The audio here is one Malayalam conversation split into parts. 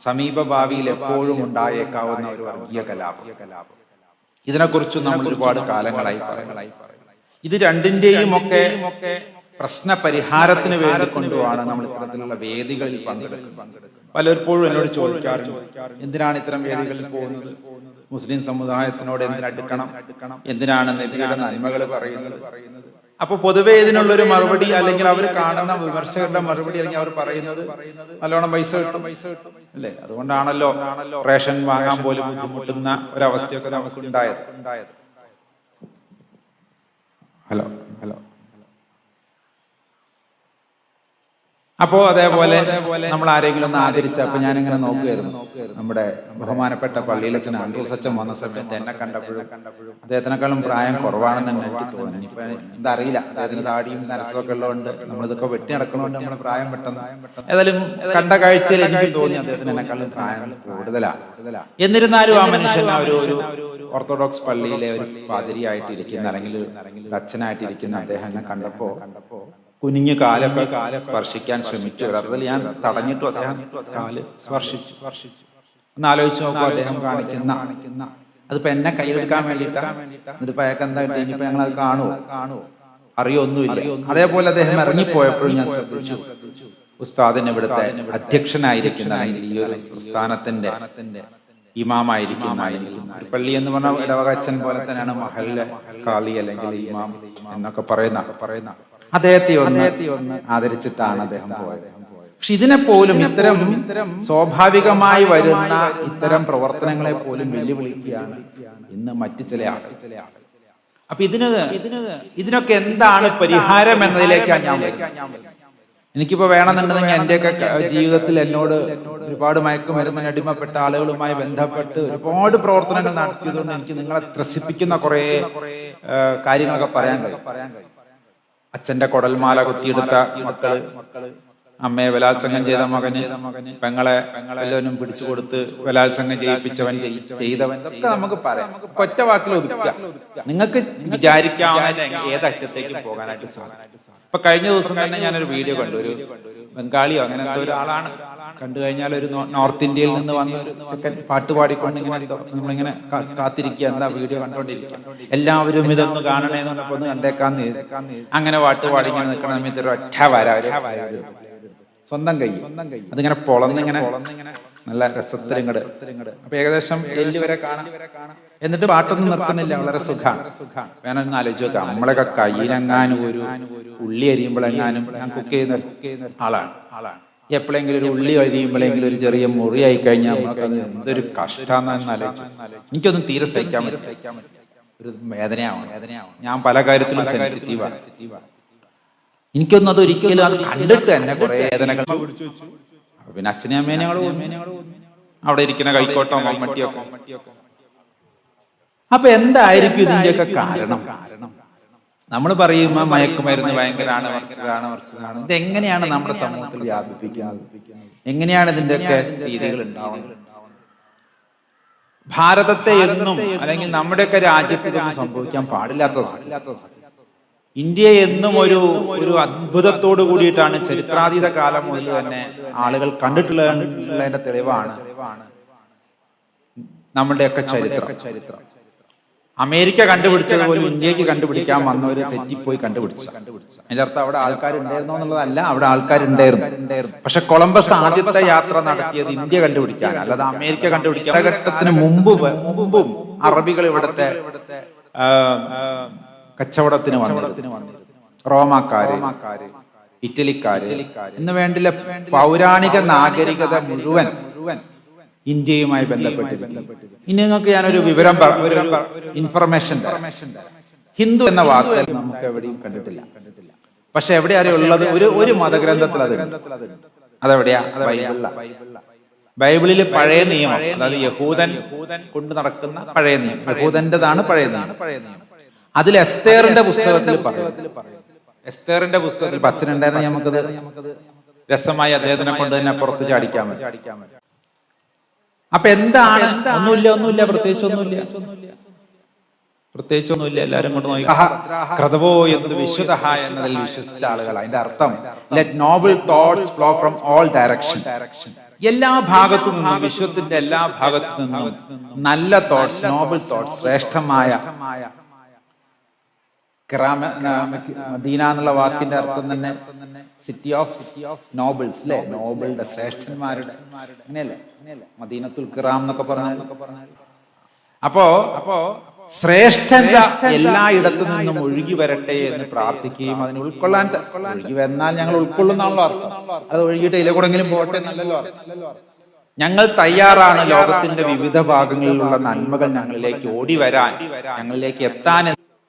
സമീപ ഭാവിയിൽ എപ്പോഴും ഉണ്ടായേക്കാവുന്ന ഒരു വർഗീയ കലാപം. ഇതിനെക്കുറിച്ച് നമ്മൾ ഒരുപാട് കാലങ്ങളായി പറയുന്നു. ഇത് രണ്ടിന്റെയും ഒക്കെ പ്രശ്ന പരിഹാരത്തിന് വേണ്ടി കൊണ്ടുപോവാണ് നമ്മൾ ഇത്തരത്തിലുള്ള വേദികളിൽ പങ്കെടുക്കുന്നത്. പലപ്പോഴും എന്നോട് ചോദിക്കാറുണ്ട്, എന്തിനാണ് ഇത്തരം വേദികളിൽ പോകുന്നത്? മുസ്ലിം സമുദായത്തിനോട് എന്തിനടുക്കണം? എന്തിനാണ് നബിയുടെ നന്മകൾ പറയുന്നത്? അപ്പൊ പൊതുവെ ഇതിനുള്ളൊരു മറുപടി, അല്ലെങ്കിൽ അവർ കാണുന്ന വിമർശകരുടെ മറുപടി, അല്ലെങ്കിൽ അവർ പറയുന്നത് നല്ലോണം പൈസ കിട്ടും അല്ലേ, അതുകൊണ്ടാണല്ലോ റേഷൻ വാങ്ങാൻ പോലും ബുദ്ധിമുട്ടുന്ന ഒരവസ്ഥയൊക്കെ നമുക്ക് ഉണ്ടായത്. ഹലോ ഹലോ അപ്പോ അതേപോലെ നമ്മൾ ആരെങ്കിലും ഒന്ന് ആദരിച്ചപ്പോ ഞാനിങ്ങനെ നോക്കുകയായിരുന്നു. നമ്മുടെ ബഹുമാനപ്പെട്ട പള്ളിയിലച്ഛൻ ആൻഡ്രൂസ് അച്ഛൻ വന്ന സമയത്ത് എന്നെ കണ്ടപ്പോഴും അദ്ദേഹത്തിനേക്കാളും പ്രായം കുറവാണെന്ന് തന്നെ എനിക്ക് തോന്നി. ഇപ്പൊ എന്താ അറിയില്ല, അദ്ദേഹത്തിന് താടിയും നരച്ചതൊക്കെ ഉള്ളതുകൊണ്ട് നമ്മളിതൊക്കെ വെട്ടി നടക്കണോണ്ട് നമ്മുടെ പ്രായം പെട്ടെന്ന് ഏതായാലും കണ്ട കാഴ്ചയിൽ എനിക്ക് തോന്നി അദ്ദേഹത്തിന് എന്നെക്കാളും പ്രായം കൂടുതലാണ്. എന്നിരുന്നാലും ആ മനുഷ്യൻ ഒരു ഓർത്തഡോക്സ് പള്ളിയിലെ ഒരു പാതിരിയായിട്ടിരിക്കുന്ന അല്ലെങ്കിൽ അച്ഛനായിട്ടിരിക്കുന്ന അദ്ദേഹം എന്നെ കണ്ടപ്പോ കുനിഞ്ഞു കാലൊക്കെ സ്പർശിക്കാൻ ശ്രമിച്ചു. അതിൽ ഞാൻ തടഞ്ഞിട്ടു, അദ്ദേഹം കാല് സ്പർശിച്ചു. ഒന്ന് ആലോചിച്ച് നോക്കൂ, അദ്ദേഹം കാണിക്കുന്ന അതിപ്പോ എന്നെ കൈയെടുക്കാൻ വേണ്ടിയിട്ടാണ്. ഇതിപ്പോ അയാൾക്ക് എന്താ കിട്ടി? ഇനിയിപ്പോ ഞങ്ങൾ അത് കാണുമോ? അറിയൊന്നുമില്ല. അതേപോലെ അദ്ദേഹം ഇറങ്ങിപ്പോയപ്പോഴും ഞാൻ ശ്രദ്ധിച്ചു, ഉസ്താദിന് ഇവിടുത്തെ അധ്യക്ഷനായിരിക്കുന്ന ഈ ഒരു പ്രസ്ഥാനത്തിന്റെ ഇമാമായിരിക്കുന്ന, പള്ളി എന്ന് പറഞ്ഞാൽ ഇടവകച്ചൻ പോലെ തന്നെയാണ് മഹല്ല കാളി അല്ലെങ്കിൽ ഇമാം എന്നൊക്കെ പറയുന്ന അദ്ദേഹത്തെ ഒന്ന് ആദരിച്ചിട്ടാണ് അദ്ദേഹം പോയത്. പക്ഷെ ഇതിനെ പോലും ഇത്തരം സ്വാഭാവികമായി വരുന്ന ഇത്തരം പ്രവർത്തനങ്ങളെ പോലും വെല്ലുവിളിക്കുകയാണ് ഇന്ന് മറ്റു ചില ആളുകൾ. അപ്പൊ ഇതിനൊക്കെ എന്താണ് പരിഹാരം എന്നതിലേക്കാണ് ഞാൻ വരുന്നത്. എനിക്കിപ്പോ വേണമെന്നുണ്ടെങ്കിൽ എന്റെയൊക്കെ ജീവിതത്തിൽ എന്നോട് ഒരുപാട് മയക്കുമരുന്നിന് അടിമപ്പെട്ട ആളുകളുമായി ബന്ധപ്പെട്ട് ഒരുപാട് പ്രവർത്തനങ്ങൾ നടത്തിയതുകൊണ്ട് എനിക്ക് നിങ്ങളെ ത്രസിപ്പിക്കുന്ന കുറെ കാര്യങ്ങളൊക്കെ പറയാൻ കഴിയും. അച്ഛന്റെ കുടൽമാല കുത്തിയെടുത്ത മക്കള്, അമ്മയെ ബലാത്സംഗം ചെയ്ത മകന്, പെങ്ങളെ എല്ലാവരും പിടിച്ചു കൊടുത്ത് ബലാത്സംഗം ചെയ്യിപ്പിച്ചവൻ, ചെയ്തവൻ, ഇതൊക്കെ നമുക്ക് പറയാം. ഒറ്റ വാക്കിൽ ഒതുക്കുക. നിങ്ങൾക്ക് വിചാരിക്കാവുന്ന ഏതറ്റത്തേക്ക് പോകാനായിട്ട് സാധിക്കും. ഇപ്പൊ കഴിഞ്ഞ ദിവസം തന്നെ ഞാനൊരു വീഡിയോ കണ്ടു. ഒരു ബംഗാളിയോ അങ്ങനത്തെ ഒരാളാണ്. കണ്ടു കഴിഞ്ഞാൽ ഒരു നോർത്ത് ഇന്ത്യയിൽ നിന്ന് വന്ന ഒരു ചെക്കൻ പാട്ട് പാടിക്കൊണ്ട് നമ്മളിങ്ങനെ കാത്തിരിക്കുക, എന്താ വീഡിയോ കണ്ടോണ്ടിരിക്കുക. എല്ലാവരും ഇതൊന്ന് കാണണേന്ന് പറഞ്ഞപ്പോ ഒന്ന് കണ്ടേക്കാന്ന് അങ്ങനെ പാട്ട് പാടി ഇങ്ങനെ നിൽക്കണ സമയത്ത് ഒരു ഒറ്റ സ്വന്തം കൈ അതിങ്ങനെ പൊളന്നിങ്ങനെ നല്ല രസത്തിലിങ്ങട്. അപ്പൊ ഏകദേശം എല്ല് വരെ കാണാം. എന്നിട്ട് പാട്ടൊന്നും നിർത്തുന്നില്ല, വളരെ സുഖമാണ്. വേണമെന്ന് ആലോചിച്ച് നോക്കാം, നമ്മളൊക്കെ കയ്യിലെങ്ങാനും ഒരു ഉള്ളി അരിയുമ്പോഴെങ്ങാനും ഞാൻ കുക്ക് ചെയ്യുന്ന ആളാണ്. എപ്പോഴെങ്കിലും ഒരു ഉള്ളി അരിയുമ്പോഴെങ്കിലും ഒരു ചെറിയ മുറി ആയി കഴിഞ്ഞാൽ എന്തൊരു കഷ്ടാന്ന് ആലോചിച്ചു. എനിക്കൊന്നും തീരെ സഹിക്കാൻ പറ്റും, ഒരു വേദനയാവും. ഞാൻ പല കാര്യത്തിലും സെൻസിറ്റീവാണ്. എനിക്കൊന്നും അതൊരിക്കലും അത് കണ്ടിട്ട് തന്നെ കുറെ വേദനകൾ പിടിച്ചു വെച്ചു. പിന്നെ അച്ഛനെ അമ്മേനെ അവിടെ ഇരിക്കുന്ന കൈക്കോട്ടോ മമ്മട്ടിയൊക്കെ. അപ്പൊ എന്തായിരിക്കും ഇതിന്റെയൊക്കെ കാരണം? നമ്മൾ പറയും മയക്കുമരുന്ന് ഭയങ്കരമാണ്, മറിച്ചതാണ്. ഇതെങ്ങനെയാണ് നമ്മുടെ സമൂഹത്തിൽ വ്യാപിപ്പിക്കുന്നത്? എങ്ങനെയാണ് ഇതിന്റെയൊക്കെ രീതികൾ ഉണ്ടാവുന്നത്? ഭാരതത്തെ എന്നും അല്ലെങ്കിൽ നമ്മുടെയൊക്കെ രാജ്യത്തിലൊന്നും സംഭവിക്കാൻ പാടില്ലാത്ത ഇന്ത്യ എന്നും ഒരു അത്ഭുതത്തോടു കൂടിയിട്ടാണ് ചരിത്രാതീത കാലം മുതൽ തന്നെ ആളുകൾ കണ്ടിട്ടുള്ളതിന്റെ തെളിവാണ് നമ്മുടെയൊക്കെ ചരിത്രം. അമേരിക്ക കണ്ടുപിടിച്ചത് പോലും ഇന്ത്യക്ക് കണ്ടുപിടിക്കാൻ വന്നവര് തെറ്റിപ്പോയി കണ്ടുപിടിച്ചു. അതിന്റെ അർത്ഥം അവിടെ ആൾക്കാരുണ്ടായിരുന്നോ എന്നുള്ളതല്ല, അവിടെ ആൾക്കാരുണ്ടായിരുന്നു. പക്ഷെ കൊളംബസ് ആദ്യത്തെ യാത്ര നടത്തിയത് ഇന്ത്യ കണ്ടുപിടിക്കാൻ, അല്ലാതെ അമേരിക്ക കണ്ടുപിടിക്കാൻ. കാലഘട്ടത്തിന് മുമ്പും അറബികൾ ഇവിടുത്തെ കച്ചവടത്തിന് വന്നിരുന്നു. റോമാക്കാര്, ഇറ്റലിക്കാര് എന്ന് വേണ്ടില്ല പൗരാണിക നാഗരികത മുഴുവൻ ഇന്ത്യയുമായി ബന്ധപ്പെട്ടിരിക്കുന്നു. ഇനി നിങ്ങൾക്ക് ഞാനൊരു വിവരം ഇൻഫർമേഷൻ. ഹിന്ദു എന്ന വാക്ക് നമുക്ക് എവിടെയും കണ്ടിട്ടില്ല. പക്ഷെ എവിടെയാണ് ഉള്ളത്? ഒരു മതഗ്രന്ഥത്തിൽ അതെവിടെയാ? ബൈബിളിലെ പഴയ നിയമം, അതായത് യഹൂദൻ കൊണ്ട് നടക്കുന്ന പഴയ നിയമം, യഹൂദന്റേതാണ് പഴയ നിയമം. അതിൽ എസ്തേറിന്റെ പുസ്തകത്തിൽ എസ്തേറിന്റെ പുസ്തകത്തിൽ അച്ഛനുണ്ടായിരുന്ന നമുക്കത് രസമായി അദ്ദേഹത്തിനെ കൊണ്ട് തന്നെ പുറത്ത് ചാടിക്കാൻ പറ്റും. അപ്പൊ എന്താണ്? ഒന്നുമില്ല, പ്രത്യേകിച്ചൊന്നുമില്ല. എല്ലാരും കൊണ്ട് നോക്കി ക്രതവോ എന്ന് വിശുദ്ധ എന്നതിൽ വിശ്വസിച്ച ആളുകൾ. അതിന്റെ അർത്ഥം let Noble thoughts flow from all direction. എല്ലാ ഭാഗത്തു നിന്നും, വിശ്വത്തിന്റെ എല്ലാ ഭാഗത്തു നിന്നും നല്ല തോട്ട്സ്, നോബൽ തോട്ട്സ്, ശ്രേഷ്ഠമായ മദീന എന്നുള്ള വാക്കിന്റെ അർത്ഥം തന്നെ സിറ്റി ഓഫ് നോബിൾസ് അല്ലെ, നോബിളുടെ ശ്രേഷ്ഠന്മാരുടെ, അങ്ങനെയല്ലേ മദീനത്തുൽ കിറാം എന്നൊക്കെ പറഞ്ഞാൽ. അപ്പോ ശ്രേഷ്ഠത എല്ലായിടത്തു നിന്നും ഒഴുകി വരട്ടെ എന്ന് പ്രാർത്ഥിക്കുകയും അതിന് ഉൾക്കൊള്ളാൻ, ഒഴുകി വന്നാൽ ഞങ്ങൾ ഉൾക്കൊള്ളുന്നാണല്ലോ അർത്ഥം, അത് ഒഴുകിയിട്ട് ഇതിലെക്കൂടെങ്കിലും പോട്ടെ എന്നല്ലല്ലോ അർത്ഥം. ഞങ്ങൾ തയ്യാറാണ് ലോകത്തിന്റെ വിവിധ ഭാഗങ്ങളിലുള്ള നന്മകൾ ഞങ്ങളിലേക്ക് ഓടി വരാൻ, ഞങ്ങളിലേക്ക് എത്താൻ.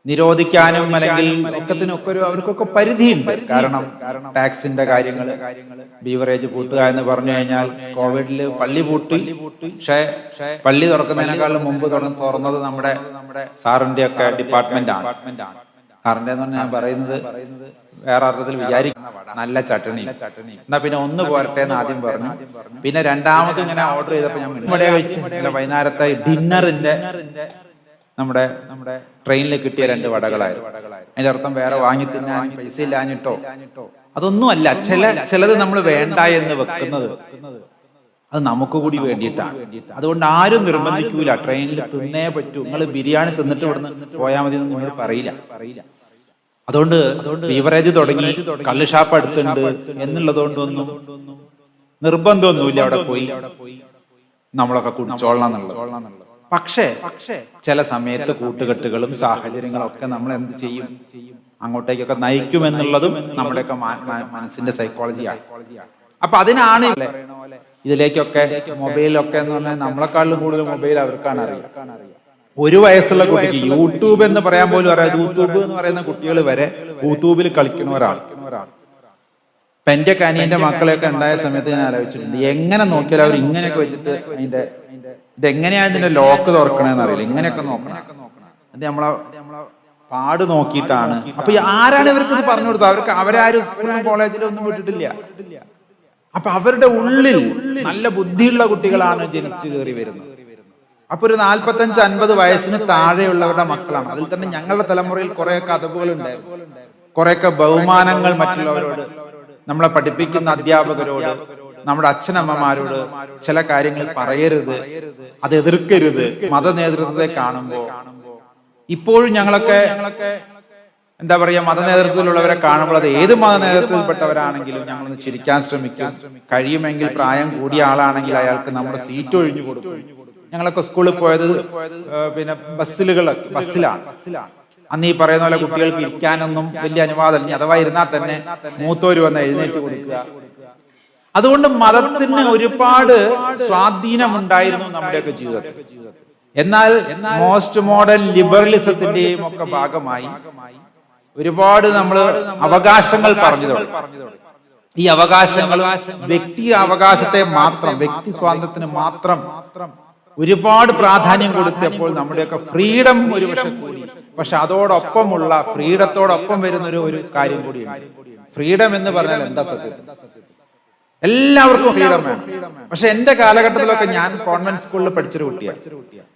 നിരോധിക്കാനും അല്ലെങ്കിൽ ഒക്കത്തിനൊക്കെ അവർക്കൊക്കെ പരിധിയുണ്ട്. കാരണം ടാക്സിന്റെ കാര്യങ്ങൾ, ബീവറേജ് പൂട്ടുക എന്ന് പറഞ്ഞു കഴിഞ്ഞാൽ കോവിഡില് പള്ളി പൂട്ടി. പക്ഷേ പള്ളി തുറക്കുന്നതിനേക്കാളും മുമ്പ് തുറന്നത് നമ്മുടെ സാറിന്റെ ഒക്കെ ഡിപ്പാർട്ട്മെന്റ് ആണ്. സാറിന്റെ എന്ന് പറഞ്ഞാൽ ഞാൻ പറയുന്നത് വേറെ അർത്ഥത്തിൽ വിചാരിക്കുന്ന നല്ല ചട്ടണി. എന്നാ പിന്നെ ഒന്ന് പോരട്ടെ എന്ന് ആദ്യം പറഞ്ഞു. പിന്നെ രണ്ടാമത് ഇങ്ങനെ ഓർഡർ ചെയ്തപ്പോ ഞാൻ ഇവിടെ വെച്ചു വൈകുന്നേരത്തെ ഡിന്നറിന്റെ നമ്മുടെ ട്രെയിനിൽ കിട്ടിയ 2 വടകളായിരുന്നു. അതിന്റെ അർത്ഥം വേറെ വാങ്ങി തിന്നാൻ പൈസ ഇല്ലാഞ്ഞിട്ടോ അതൊന്നുമല്ല. ചിലത് നമ്മൾ വേണ്ട എന്ന് വെക്കുന്നത് അത് നമുക്ക് കൂടി വേണ്ടിയിട്ടാണ്. അതുകൊണ്ട് ആരും നിർബന്ധിക്കൂല ട്രെയിനിൽ തിന്നേ പറ്റൂ, നിങ്ങൾ ബിരിയാണി തിന്നിട്ട് ഇവിടുന്ന് പോയാൽ മതി എന്ന് നിങ്ങൾ പറയില്ല. അതുകൊണ്ട് ബീവറേജ് തുടങ്ങി, കള്ള് ഷാപ്പ് അടുത്തുണ്ട് എന്നുള്ളതുകൊണ്ടൊന്നും നിർബന്ധമൊന്നുമില്ല അവിടെ പോയി നമ്മളൊക്കെ കുടിച്ചോളണം എന്നുള്ളത്. പക്ഷേ ചില സമയത്ത് കൂട്ടുകെട്ടുകളും സാഹചര്യങ്ങളും ഒക്കെ നമ്മൾ എന്ത് ചെയ്യും, അങ്ങോട്ടേക്കൊക്കെ നയിക്കുമെന്നുള്ളതും നമ്മുടെയൊക്കെ മനസ്സിന്റെ സൈക്കോളജിയാണ്. അപ്പൊ അതിനാണ് ഇതിലേക്കൊക്കെ മൊബൈലൊക്കെ എന്ന് പറഞ്ഞാൽ നമ്മളെക്കാളും കൂടുതൽ മൊബൈൽ അവർക്കാണ് അറിയാം. 1 വയസ്സുള്ള കുട്ടിക്ക് യൂട്യൂബ് എന്ന് പറയാൻ പോലും അറിയാം. യൂട്യൂബ് എന്ന് പറയുന്ന കുട്ടികൾ വരെ യൂട്യൂബിൽ കളിക്കുന്ന ഒരാൾ. ഇപ്പൊ എന്റെ കനിയന്റെ മക്കളെയൊക്കെ ഉണ്ടായ സമയത്ത് ഞാൻ ആലോചിച്ചിട്ടുണ്ട്, എങ്ങനെ നോക്കിയാലും അവർ ഇങ്ങനെയൊക്കെ വെച്ചിട്ട് ഇതെങ്ങനെയാ ഇതിന്റെ ലോക്ക് തുറക്കണേന്ന് അറിയില്ല, ഇങ്ങനെയൊക്കെ നോക്കണം. അത് നമ്മളെ പാട് നോക്കിയിട്ടാണ്. അപ്പൊ ആരാണ് ഇവർക്ക് ഇത് പറഞ്ഞു കൊടുത്തത്? അവരാരും സ്കൂളിലും കോളേജിലും ഒന്നും വിട്ടിട്ടില്ല. അപ്പൊ അവരുടെ ഉള്ളിൽ നല്ല ബുദ്ധിയുള്ള കുട്ടികളാണ് ജനിച്ചു കയറി വരുന്നത്. അപ്പൊ ഒരു 45-50 വയസ്സിന് താഴെയുള്ളവരുടെ മക്കളാണ്. അതിൽ തന്നെ ഞങ്ങളുടെ തലമുറയിൽ കുറെയൊക്കെ അതവുകൾ ഉണ്ടായിരുന്നു, കുറെയൊക്കെ ബഹുമാനങ്ങൾ മറ്റുള്ളവരോട്, നമ്മളെ പഠിപ്പിക്കുന്ന അധ്യാപകരോട്, നമ്മുടെ അച്ഛനമ്മമാരോട് ചില കാര്യങ്ങൾ പറയരുത്, അത് എതിർക്കരുത്. മത നേതൃത്വത്തെ കാണുമ്പോ ഇപ്പോഴും ഞങ്ങളൊക്കെ എന്താ പറയാ, മത നേതൃത്വത്തിലുള്ളവരെ കാണുമ്പോൾ അത് ഏത് മത നേതൃത്വത്തിൽപ്പെട്ടവരാണെങ്കിലും ഞങ്ങളൊന്ന് ചിരിക്കാൻ ശ്രമിക്കും. കഴിയുമെങ്കിൽ പ്രായം കൂടിയ ആളാണെങ്കിൽ അയാൾക്ക് നമ്മുടെ സീറ്റ് ഒഴിഞ്ഞു കൊടുക്കും. ഞങ്ങളൊക്കെ സ്കൂളിൽ പോയത് പിന്നെ ബസ്സിലാണ്. അന്ന് ഈ പറയുന്ന പോലെ കുട്ടികൾക്ക് ഇരിക്കാനൊന്നും വലിയ അനുവാദമില്ല. അഥവാ ഇരുന്നാൽ തന്നെ മൂത്തോര് വന്ന് എഴുന്നേറ്റ് കൊടുക്കുക. അതുകൊണ്ട് മതത്തിന് ഒരുപാട് സ്വാധീനമുണ്ടായിരുന്നു നമ്മുടെയൊക്കെ ജീവിതത്തിൽ. എന്നാൽ മോസ്റ്റ് മോഡേൺ ലിബറലിസത്തിന്റെയും ഒക്കെ ഭാഗമായി ഒരുപാട് നമ്മൾ അവകാശങ്ങൾ പറഞ്ഞു തുടങ്ങി. ഈ അവകാശങ്ങൾ വ്യക്തി അവകാശത്തെ മാത്രം, വ്യക്തി സ്വാതന്ത്ര്യത്തിന് മാത്രം ഒരുപാട് പ്രാധാന്യം കൊടുത്തപ്പോൾ നമ്മുടെയൊക്കെ ഫ്രീഡം ഒരു പക്ഷെ കൂടി. പക്ഷെ അതോടൊപ്പമുള്ള ഫ്രീഡത്തോടൊപ്പം വരുന്ന ഒരു കാര്യം കൂടിയുണ്ട്. ഫ്രീഡം എന്ന് പറഞ്ഞാൽ എന്താ സത്യത്തിൽ? എല്ലാവർക്കും ഫ്രീഡം വേണം. പക്ഷെ എന്റെ കാലഘട്ടത്തിലൊക്കെ ഞാൻ കോൺവെന്റ് സ്കൂളിൽ പഠിച്ചൊരു കുട്ടിയാണ്.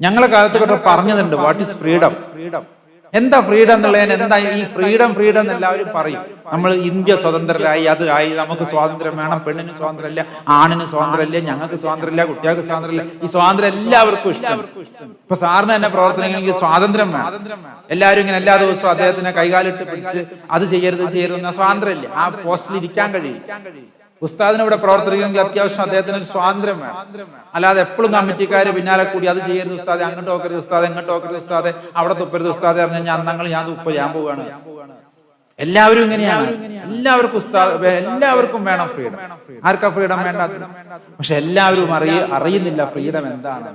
ഞങ്ങളെ കാലത്തൊക്കെ പറഞ്ഞതുണ്ട് വാട്ട് ഈസ് ഫ്രീഡം, എന്താ ഫ്രീഡം എന്നുള്ളതിന്. എന്താ ഈ ഫ്രീഡം എന്ന് എല്ലാവരും പറയും. നമ്മൾ ഇന്ത്യ സ്വതന്ത്രരായി, അത് ആയി, നമുക്ക് സ്വാതന്ത്ര്യം വേണം, പെണ്ണിന് സ്വാതന്ത്ര്യമില്ല, ആണിന് സ്വാതന്ത്ര്യമില്ല, ഞങ്ങൾക്ക് സ്വാതന്ത്ര്യമില്ല, കുട്ടികൾക്ക് സ്വാതന്ത്ര്യമില്ല. ഈ സ്വാതന്ത്ര്യം എല്ലാവർക്കും ഇഷ്ടം. ഇപ്പൊ സാറിന് തന്നെ പ്രവർത്തനങ്ങൾക്ക് സ്വാതന്ത്ര്യം വേണം. എല്ലാവരും ഇങ്ങനെ എല്ലാ ദിവസവും അദ്ദേഹത്തിനെ കൈകാലിട്ട് പിടിച്ച് അത് ചെയ്യരുത് എന്ന സ്വാതന്ത്ര്യമില്ല. ആ പോസ്റ്റിൽ ഇരിക്കാൻ കഴിയും. ഉസ്താദിന് ഇവിടെ പ്രവർത്തിക്കണമെങ്കിൽ അത്യാവശ്യം അദ്ദേഹത്തിന് ഒരു സ്വാതന്ത്ര്യം വേണം. അല്ലാതെ എപ്പോഴും കമ്മിറ്റിക്കാര് പിന്നാലെ കൂടി അത് ചെയ്യരുത് ഉസ്താദെ, അങ്ങോട്ട് നോക്കരുത് ഉസ്താദെ, എങ്ങോട്ട് നോക്കരുത് ഉസ്താദെ, അവിടെ തുപ്പരുത് ഉസ്താദെ പറഞ്ഞു കഴിഞ്ഞാൽ ഞാൻ തുപ്പ ഞാൻ പോവുകയാണ്. എല്ലാവരും ഇങ്ങനെയാണ്. എല്ലാവർക്കും വേണം ഫ്രീഡം. ആർക്കാ ഫ്രീഡം വേണ്ടാത്തത്? പക്ഷെ എല്ലാവരും അറിയുന്നില്ല ഫ്രീഡം എന്താണ്.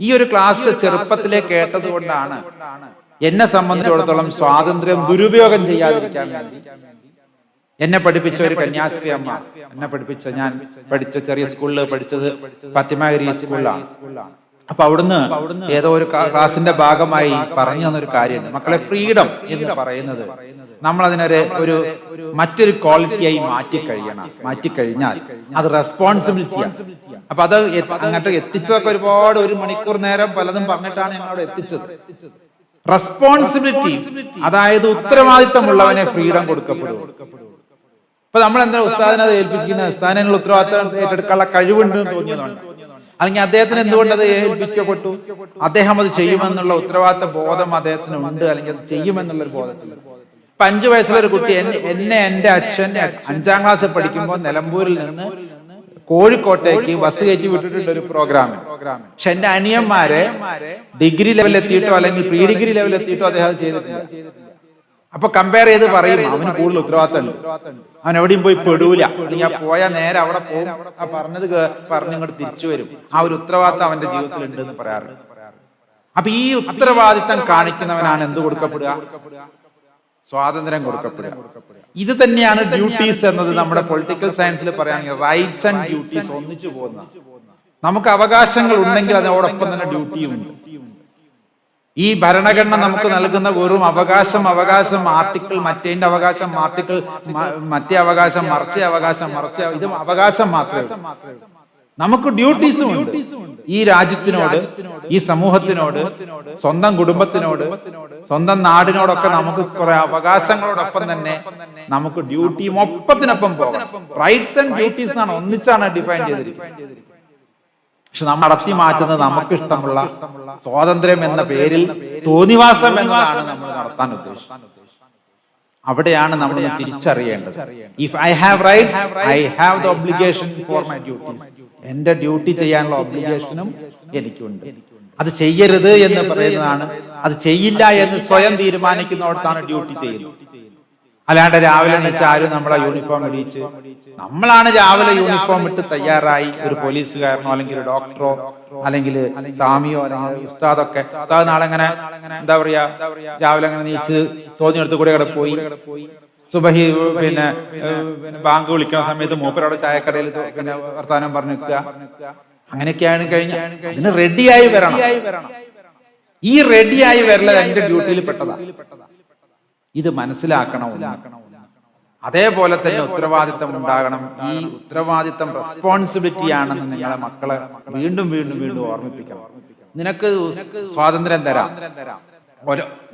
ഈ ഒരു ക്ലാസ് ചെറുപ്പത്തിലേ കേട്ടത് കൊണ്ടാണ് എന്നെ സംബന്ധിച്ചിടത്തോളം സ്വാതന്ത്ര്യം ദുരുപയോഗം ചെയ്യാതിരിക്കാൻ വേണ്ടി എന്നെ പഠിപ്പിച്ച ഒരു കന്യാസ്ത്രീ അമ്മ, എന്നെ പഠിപ്പിച്ച, ഞാൻ പഠിച്ച ചെറിയ സ്കൂളിൽ പഠിച്ചത് ഫാത്തിമ സ്കൂളിലാണ്. അപ്പൊ അവിടുന്ന് ഏതോ ഒരു ക്ലാസിന്റെ ഭാഗമായി പറഞ്ഞു തന്നൊരു കാര്യമുണ്ട്. മക്കളെ, ഫ്രീഡം എന്ന് പറയുന്നത് നമ്മൾ അതിനൊരു മറ്റൊരു ക്വാളിറ്റിയായി മാറ്റിക്കഴിഞ്ഞാൽ അത് റെസ്പോൺസിബിലിറ്റിയാണ്. അപ്പൊ അത് അങ്ങോട്ട് എത്തിച്ചതൊക്കെ ഒരുപാട് 1 മണിക്കൂർ നേരം പലതും പറഞ്ഞിട്ടാണ് ഞങ്ങൾ അവിടെ എത്തിച്ചത്. റെസ്പോൺസിബിലിറ്റി, അതായത് ഉത്തരവാദിത്തമുള്ളവനെ ഫ്രീഡം കൊടുക്കപ്പെടും. അപ്പൊ നമ്മൾ എന്താ ഉസ്താദിനെ അത് ഏൽപ്പിച്ചിരിക്കുന്നത്? ഉസ്താദിനുള്ള ഉത്തരവാദിത്തം ഏറ്റെടുക്കാനുള്ള കഴിവുണ്ട് എന്ന് തോന്നിയതുകൊണ്ട്, അല്ലെങ്കിൽ അദ്ദേഹത്തിന് എന്തുകൊണ്ട് അത് ഏൽപ്പിക്കപ്പെട്ടു? അദ്ദേഹം അത് ചെയ്യുമെന്നുള്ള ഉത്തരവാദിത്ത ബോധം അദ്ദേഹത്തിന് ഉണ്ട്, അല്ലെങ്കിൽ അത് ചെയ്യുമെന്നുള്ളൊരു ബോധത്തിൽ. ഇപ്പൊ 5 വയസ്സുള്ള ഒരു കുട്ടി എന്റെ അച്ഛൻ 5ാം ക്ലാസ്സിൽ പഠിക്കുമ്പോൾ നിലമ്പൂരിൽ നിന്ന് കോഴിക്കോട്ടേക്ക് ബസ് കയറ്റി വിട്ടിട്ടുണ്ട് ഒരു പ്രോഗ്രാമിൽ. പക്ഷെ എന്റെ അനിയന്മാരെ ഡിഗ്രി ലെവലിൽ എത്തിയിട്ടോ അല്ലെങ്കിൽ പ്രീ ഡിഗ്രി ലെവലിൽ എത്തിയിട്ടോ അദ്ദേഹം അത് ചെയ്തിട്ടില്ല. അപ്പൊ കമ്പയർ ചെയ്ത് പറയും അവന് കൂടുതൽ ഉത്തരവാദിത്തമുണ്ട്, അവൻ എവിടെയും പോയി പെടൂല, അല്ലെങ്കിൽ പോയാൽ നേരെ അവിടെ പോകും, ആ പറഞ്ഞത് പറഞ്ഞിങ്ങോട്ട് തിരിച്ചു വരും. ആ ഒരു ഉത്തരവാദിത്തം അവന്റെ ജീവിതത്തിൽ ഉണ്ട് എന്ന് പറയാറുണ്ട്. അപ്പൊ ഈ ഉത്തരവാദിത്തം കാണിക്കുന്നവനാണ് എന്ത് കൊടുക്കപ്പെടുക? സ്വാതന്ത്ര്യം കൊടുക്കപ്പെടുക. ഇത് തന്നെയാണ് ഡ്യൂട്ടീസ് എന്നത്. നമ്മുടെ പൊളിറ്റിക്കൽ സയൻസിൽ പറയുകയാണെങ്കിൽ റൈറ്റ്സ് ആൻഡ് ഡ്യൂട്ടീസ് ഒന്നിച്ചു പോകുന്ന, നമുക്ക് അവകാശങ്ങൾ ഉണ്ടെങ്കിൽ അതോടൊപ്പം തന്നെ ഡ്യൂട്ടിയും ഉണ്ട്. ഈ ഭരണഘടന നമുക്ക് നൽകുന്ന വെറും അവകാശം ആർട്ടിക്കിൾ, മറ്റേന്റെ അവകാശം ആർട്ടിക്കിൾ, മറ്റേ അവകാശം മറിച്ച അവകാശം ഇത് അവകാശം മാത്രമേ. നമുക്ക് ഡ്യൂട്ടീസും ഉണ്ട്. ഈ രാജ്യത്തിനോട്, ഈ സമൂഹത്തിനോട്, സ്വന്തം കുടുംബത്തിനോട്, സ്വന്തം നാടിനോടൊക്കെ നമുക്ക് കുറെ അവകാശങ്ങളോടൊപ്പം തന്നെ നമുക്ക് ഡ്യൂട്ടിയും ഒപ്പത്തിനൊപ്പം പോകണം. റൈറ്റ്സ് ആൻഡ് ഡ്യൂട്ടീസ് എന്നാണ് ഒന്നിച്ചാണ് ഡിഫൈൻ ചെയ്തിരിക്കുന്നത്. പക്ഷെ നമ്മൾ നടത്തി മാറ്റുന്നത് നമുക്കിഷ്ടമുള്ള സ്വാതന്ത്ര്യം എന്ന പേരിൽ തോന്നിവാസം എന്നതാണ് നമ്മൾ നടത്താൻ ഉദ്ദേശിക്കുന്നത്. അവിടെയാണ് നമ്മൾ തിരിച്ചറിയേണ്ടത്. If I have rights, I have the obligation for my duties. എന്റെ ഡ്യൂട്ടി ചെയ്യാനുള്ള ഒബ്ലിഗേഷനും എനിക്കുണ്ട്. അത് ചെയ്യരുത് എന്ന് പറയുന്നതാണ്, അത് ചെയ്യില്ല എന്ന് സ്വയം തീരുമാനിക്കുന്നിടത്താണ് ഡ്യൂട്ടി ചെയ്യുന്നത്. അല്ലാണ്ട് രാവിലെ എണീച്ച് ആരും നമ്മളെ യൂണിഫോം ഇടിച്ച്, നമ്മളാണ് രാവിലെ യൂണിഫോം ഇട്ട് തയ്യാറായി ഒരു പോലീസുകാരനോ അല്ലെങ്കിൽ ഒരു ഡോക്ടറോ അല്ലെങ്കിൽ സ്വാമിയോ അല്ലെങ്കിൽ ഉസ്താദൊക്കെ, ഉസ്താദ് നാളെ ഇങ്ങനെ എന്താ പറയാ രാവിലെ അങ്ങനെ നീച്ച് തോന്നിയെടുത്ത് കൂടെ പോയി സുബഹി പിന്നെ ബാങ്ക് വിളിക്കുന്ന സമയത്ത് മൂപ്പരോടെ ചായക്കടയിൽ പിന്നെ വർത്താനം പറഞ്ഞു നിൽക്കുക, അങ്ങനെയൊക്കെയാണ് കഴിഞ്ഞാൽ ഇതിന് റെഡിയായി വരണം. ഈ റെഡിയായി വരലത് എന്റെ ഡ്യൂട്ടിയിൽ പെട്ടതാണ്. ഇത് മനസ്സിലാക്കണം. അതേപോലെ തന്നെ ഉത്തരവാദിത്തം ഉണ്ടാകണം. ഈ ഉത്തരവാദിത്തം റെസ്പോൺസിബിലിറ്റി ആണെന്ന് നിങ്ങളെ മക്കളെ വീണ്ടും വീണ്ടും വീണ്ടും ഓർമ്മിപ്പിക്കണം. നിനക്ക് സ്വാതന്ത്ര്യം തരാം,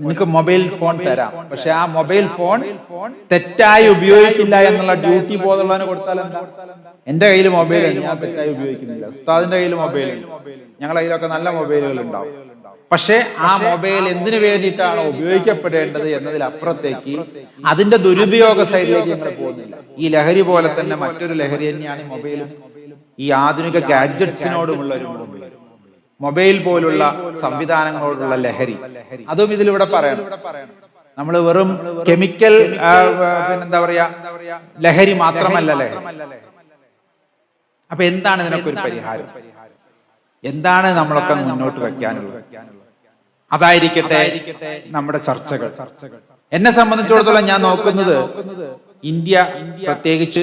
നിനക്ക് മൊബൈൽ ഫോൺ തരാം, പക്ഷെ ആ മൊബൈൽ ഫോൺ തെറ്റായി ഉപയോഗിക്കില്ല എന്നുള്ള ഡ്യൂട്ടി ബോധമുള്ളവന് കൊടുത്താൽ എന്താ? എന്റെ കയ്യിൽ മൊബൈൽ ഞാൻ തെറ്റായി ഉപയോഗിക്കുന്നില്ല, ഉസ്താദിന്റെ കയ്യിൽ മൊബൈൽ, ഞങ്ങളുടെ കയ്യിലൊക്കെ നല്ല മൊബൈലുകൾ ഉണ്ടാവും. പക്ഷെ ആ മൊബൈൽ എന്തിനു വേണ്ടിയിട്ടാണ് ഉപയോഗിക്കപ്പെടേണ്ടത് എന്നതിലപ്പുറത്തേക്ക് അതിന്റെ ദുരുപയോഗ സൈഡിലേക്ക് ഞങ്ങൾ പോകുന്നില്ല. ഈ ലഹരി പോലെ തന്നെ മറ്റൊരു ലഹരി തന്നെയാണ് മൊബൈലും, ഈ ആധുനിക ഗാഡ്ജറ്റ്സിനോടുമുള്ള ഒരു മൊബൈൽ പോലുള്ള സംവിധാനങ്ങളോടുള്ള ലഹരി. അതും ഇതിലൂടെ പറയണം. നമ്മൾ വെറും കെമിക്കൽ പിന്നെന്താ പറയാ ലഹരി മാത്രമല്ല ലഹരി. അപ്പൊ എന്താണ് ഇതിനൊക്കെ ഒരു പരിഹാരം? എന്താണ് നമ്മളൊക്കെ മുന്നോട്ട് വെക്കാനുള്ളത്? അതായിരിക്കട്ടെ നമ്മുടെ ചർച്ചകൾ. എന്നെ സംബന്ധിച്ചിടത്തോളം ഞാൻ നോക്കുന്നത് ഇന്ത്യ, പ്രത്യേകിച്ച്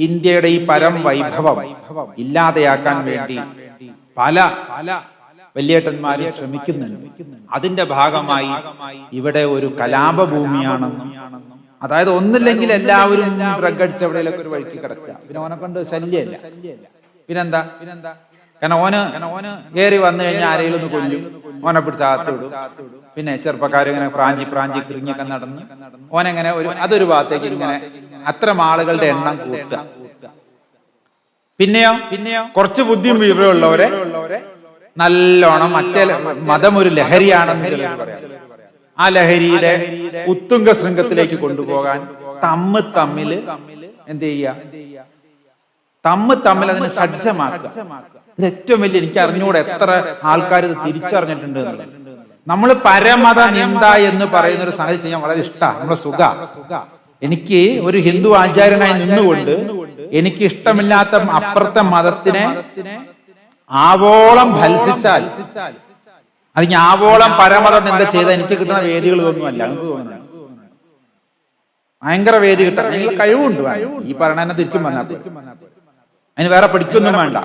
ഇന്ത്യയുടെ ഈ പരം വൈഭവം ഇല്ലാതെയാക്കാൻ വേണ്ടി പല വലിയേട്ടന്മാരും ശ്രമിക്കുന്നുണ്ട്. അതിന്റെ ഭാഗമായി ഇവിടെ ഒരു കലാപഭൂമിയാണെന്നും, അതായത് ഒന്നില്ലെങ്കിൽ എല്ലാവരും ഡ്രഗ് അടിച്ച് എവിടെയൊക്കെ ഒരു വഴിക്ക് കിടക്കുക, പിന്നെ ഓനെ കൊണ്ട് ശല്യമല്ല, പിന്നെന്താ? കാരണം ഓന് കയറി വന്നു കഴിഞ്ഞാൽ ആരെങ്കിലും ഒന്ന് കൊല്ലും, ഓനെ പിടിച്ച് അകത്തിടും. പിന്നെ ചെറുപ്പക്കാരിങ്ങനെ പ്രാഞ്ചി തിരിഞ്ഞൊക്കെ നടന്ന് ഓനെങ്ങനെ അതൊരു ഭാഗത്തേക്ക് ഇങ്ങനെ അത്തരം ആളുകളുടെ എണ്ണം കൂട്ടുക. പിന്നെയോ കുറച്ച് ബുദ്ധിയും വിവരമുള്ളവരെ നല്ലോണം മറ്റേ മതം ഒരു ലഹരിയാണെന്ന് പറയാം. ആ ലഹരിയുടെ ഉത്തുംഗ ശൃംഗത്തിലേക്ക് കൊണ്ടുപോകാൻ തമ്മിൽ എന്ത് ചെയ്യുക? തമ്മിൽ അതിനെ സജ്ജമാക്കുക. ഇത് ഏറ്റവും വലിയ, എനിക്ക് അറിഞ്ഞുകൂടെ എത്ര ആൾക്കാർ ഇത് തിരിച്ചറിഞ്ഞിട്ടുണ്ട്. നമ്മൾ പരമത നിന്ദ എന്ന് പറയുന്ന ഒരു സംഗതി ചെയ്യാൻ വളരെ ഇഷ്ടമാണ്, നമ്മളെ സുഖ. എനിക്ക് ഒരു ഹിന്ദു ആചാര്യനായി നിന്നുകൊണ്ട് എനിക്ക് ഇഷ്ടമില്ലാത്ത അപ്പുറത്തെ മതത്തിനെ ആവോളം ഭത്സിച്ചാൽ, അത് ഞാൻ ആവോളം പരമത നിന്ദ ചെയ്ത എനിക്ക് കിട്ടുന്ന വേദികൾ ഒന്നുമല്ല. എനിക്ക് തോന്നുന്നു ഭയങ്കര വേദി കിട്ടാൻ എനിക്ക് കഴിവുണ്ട്. ഈ പറയണ തിരിച്ചും വന്നാൽ അതിന് വേറെ പഠിക്കൊന്നും വേണ്ട.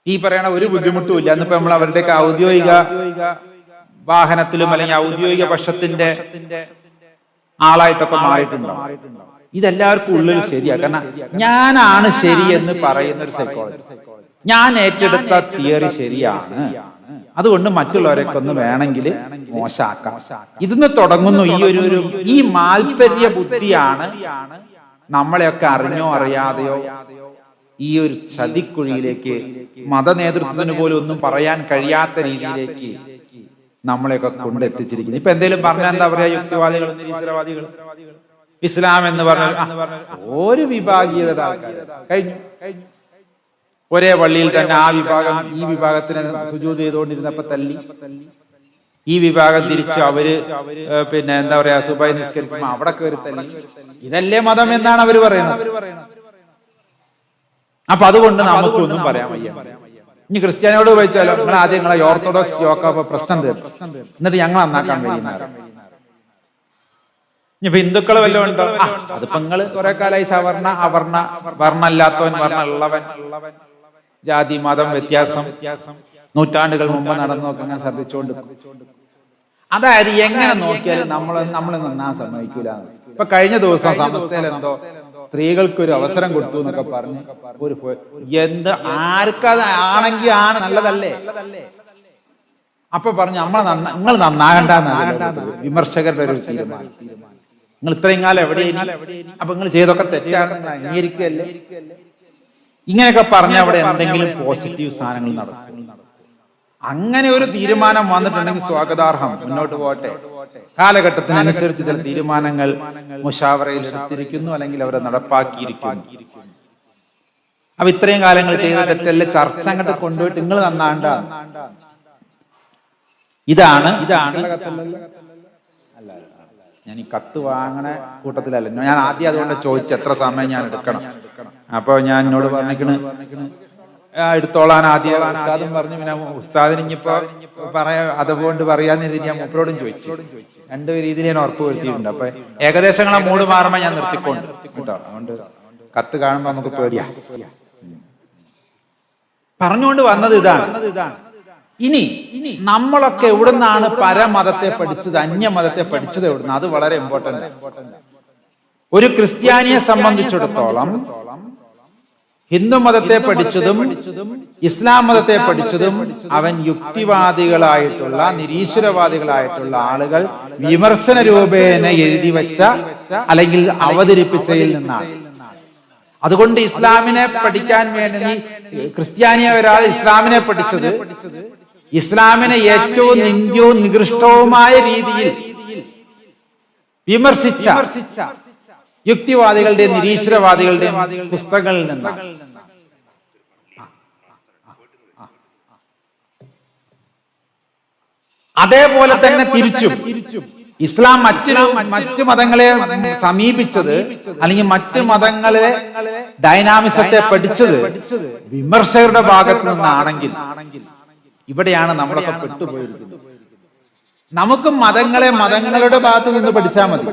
ഈ പറയണ ഒരു ബുദ്ധിമുട്ടും ഇല്ല. എന്നിപ്പോ നമ്മൾ അവരുടെയൊക്കെ ഔദ്യോഗിക വാഹനത്തിലും അല്ലെങ്കിൽ ഔദ്യോഗിക പക്ഷത്തിന്റെ ആളായിട്ടൊക്കെ മാറിയിട്ടുണ്ടോ? ഇതെല്ലാവർക്കും ഉള്ളിൽ ശരിയാ. കാരണം ഞാനാണ് ശരി എന്ന് പറയുന്ന ഒരു സൈക്കോളജി, ഞാൻ ഏറ്റെടുത്ത തിയറി ശരിയാണ് അതുകൊണ്ട് മറ്റുള്ളവരൊക്കെ ഒന്ന് വേണമെങ്കിൽ മോശമാക്കാം. ഇതിന്ന് തുടങ്ങുന്നു ഈ മാത്സര്യ ബുദ്ധിയാണ് നമ്മളെയൊക്കെ അറിഞ്ഞോ അറിയാതെയോ ഈ ഒരു ചതിക്കുഴിയിലേക്ക്, മത നേതൃത്വത്തിന് പോലും ഒന്നും പറയാൻ കഴിയാത്ത രീതിയിലേക്ക് നമ്മളെയൊക്കെ കൊണ്ടെത്തിച്ചിരിക്കുന്നു. ഇപ്പൊ എന്തെങ്കിലും പറഞ്ഞാൽ എന്താ പറയാ, യുക്തിവാദികൾ, നിരീശ്വരവാദികൾ, ഇസ്ലാം എന്ന് പറഞ്ഞാൽ ഒരു വിഭാഗീയത കഴിഞ്ഞു. ഒരേ പള്ളിയിൽ തന്നെ ആ വിഭാഗം ഈ വിഭാഗത്തിന് സുജൂദ് ചെയ്തുകൊണ്ടിരുന്നപ്പോ തല്ലി, ഈ വിഭാഗം തിരിച്ച് അവര് പിന്നെ എന്താ പറയാ സുബഹി നിസ്കരിക്കുമ്പോ അവിടെ കയറി തല്ലി. ഇതല്ലേ മതം എന്നാണ് അവര് പറയുന്നത്. അപ്പൊ അതുകൊണ്ട് നമുക്കൊന്നും പറയാൻ വയ്യ. ഇനി ക്രിസ്ത്യാനിയോട് ചോദിച്ചാലോ, നിങ്ങൾ ആദ്യം നിങ്ങളെ ഓർത്തഡോക്സ് യോക്കാപ്പോ പ്രശ്നം തീർന്നു, എന്നിട്ട് ഞങ്ങൾ നന്നാക്കാൻ കഴിയുന്ന. ഇനിയിപ്പോ ഹിന്ദുക്കൾ വല്ലതും ഉണ്ടോ? അതിപ്പോ നിങ്ങള് കുറെ കാലമായി സവർണ അവർണ, വർണ്ണല്ലാത്തവൻ വർണ്ണ ഉള്ളവൻ, ജാതി മതം വ്യത്യാസം നൂറ്റാണ്ടുകൾ മുമ്പ് നടന്നൊക്കെ അങ്ങനെ ശ്രദ്ധിച്ചുകൊണ്ട്, അതായത് എങ്ങനെ നോക്കിയാലും നമ്മൾ നന്നാൻ സമ്മതിക്കൂല. ഇപ്പൊ കഴിഞ്ഞ ദിവസം സമസ്തയിൽ എന്തോ സ്ത്രീകൾക്ക് ഒരു അവസരം കൊടുത്തു എന്നൊക്കെ പറഞ്ഞ് ഒരു എന്ത് ആർക്കത് ആണെങ്കിൽ ആണ് നല്ലതല്ലേ. അപ്പൊ പറഞ്ഞു നിങ്ങൾ നന്നാകണ്ടെന്നാണ് വിമർശകരുടെ ഒരു തീരുമാനം. നിങ്ങൾ ഇത്രയും കാലം എവിടെയും, അപ്പൊ നിങ്ങൾ ചെയ്തൊക്കെ തെറ്റാണെന്ന് അംഗീകരിക്കുകയല്ലേ. ഇങ്ങനെയൊക്കെ പറഞ്ഞ അവിടെ എന്തെങ്കിലും പോസിറ്റീവ് സാധനങ്ങൾ നടക്കും. അങ്ങനെ ഒരു തീരുമാനം വന്നിട്ടുണ്ടെങ്കിൽ സ്വാഗതാർഹം, മുന്നോട്ട് പോകട്ടെ. കാലഘട്ടത്തിനനുസരിച്ച് ചില തീരുമാനങ്ങൾ മുഷാവറയിൽ എടുത്തിരിക്കുന്നു, അല്ലെങ്കിൽ അവരെ നടപ്പാക്കിയിരിക്കുന്നു. അപ്പൊ ഇത്രയും കാലങ്ങൾ ചെയ്ത തെറ്റല്ലേ ചർച്ച അങ്ങോട്ട് കൊണ്ടുപോയിട്ട് നിങ്ങൾ നന്നാണ്ട. ഇതാണ് ഞാൻ ഈ കത്ത് വാങ്ങണ കൂട്ടത്തിലല്ല. ഞാൻ ആദ്യം അതുകൊണ്ട് ചോദിച്ചു എത്ര സമയം ഞാൻ എടുക്കണം. അപ്പൊ ഞാൻ എന്നോട് പറഞ്ഞിക്കണ് എടുത്തോളാൻ ആദ്യം ഉസ്താദും പറഞ്ഞു. പിന്നെ ഉസ്താദിന് ഇനിയിപ്പോ അതുകൊണ്ട് പറയാന്ന് രീതിയിൽ ഞാൻ മൂപ്പരോടും ചോദിച്ചു. രണ്ടു രീതിയിൽ ഞാൻ ഉറപ്പ് വരുത്തിയിട്ടുണ്ട്. അപ്പൊ ഏകദേശങ്ങളെ മൂട് മാറുമ്പോ ഞാൻ നിർത്തിക്കൊണ്ട് കേട്ടോ. അതുകൊണ്ട് കത്ത് കാണുമ്പോ നമുക്ക് പേടിയാ. പറഞ്ഞുകൊണ്ട് വന്നത് ഇതാണ്. ഇനി നമ്മളൊക്കെ എവിടുന്നാണ് പരമതത്തെ പഠിച്ചത്, അന്യമതത്തെ പഠിച്ചത് എവിടുന്ന്? അത് വളരെ ഇമ്പോർട്ടന്റ്. ഒരു ക്രിസ്ത്യാനിയെ സംബന്ധിച്ചിടത്തോളം ഹിന്ദു മതത്തെ പഠിച്ചതും ഇസ്ലാം മതത്തെ പഠിച്ചതും അവൻ യുക്തിവാദികളായിട്ടുള്ള നിരീശ്വരവാദികളായിട്ടുള്ള ആളുകൾ വിമർശന രൂപേണ എഴുതി വെച്ച അല്ലെങ്കിൽ അവതരിപ്പിച്ചതിൽ നിന്നാണ്. അതുകൊണ്ട് ഇസ്ലാമിനെ പഠിക്കാൻ വേണ്ടി ക്രിസ്ത്യാനിയെ ഒരാൾ ഇസ്ലാമിനെ പഠിച്ചത് ഇസ്ലാമിനെ ഏറ്റവും നിന്ദ്യവും നികൃഷ്ടവുമായ രീതിയിൽ വിമർശിച്ച യുക്തിവാദികളുടെയും നിരീശ്വരവാദികളുടെയും പുസ്തകങ്ങളിൽ നിന്നാണ്. അതേപോലെ തന്നെ തിരിച്ചും ഇസ്ലാം മറ്റു മതങ്ങളെ സമീപിച്ചത് അല്ലെങ്കിൽ മറ്റു മതങ്ങളെ ഡൈനാമിസത്തെ പഠിച്ചത് വിമർശകരുടെ ഭാഗത്ത് നിന്നാണെങ്കിൽ ഇവിടെയാണ് നമ്മളൊക്കെ പെട്ടുപോയിരിക്കുന്നത്. നമുക്ക് മതങ്ങളുടെ ഭാഗത്ത് നിന്ന് പഠിച്ചാൽ മതി.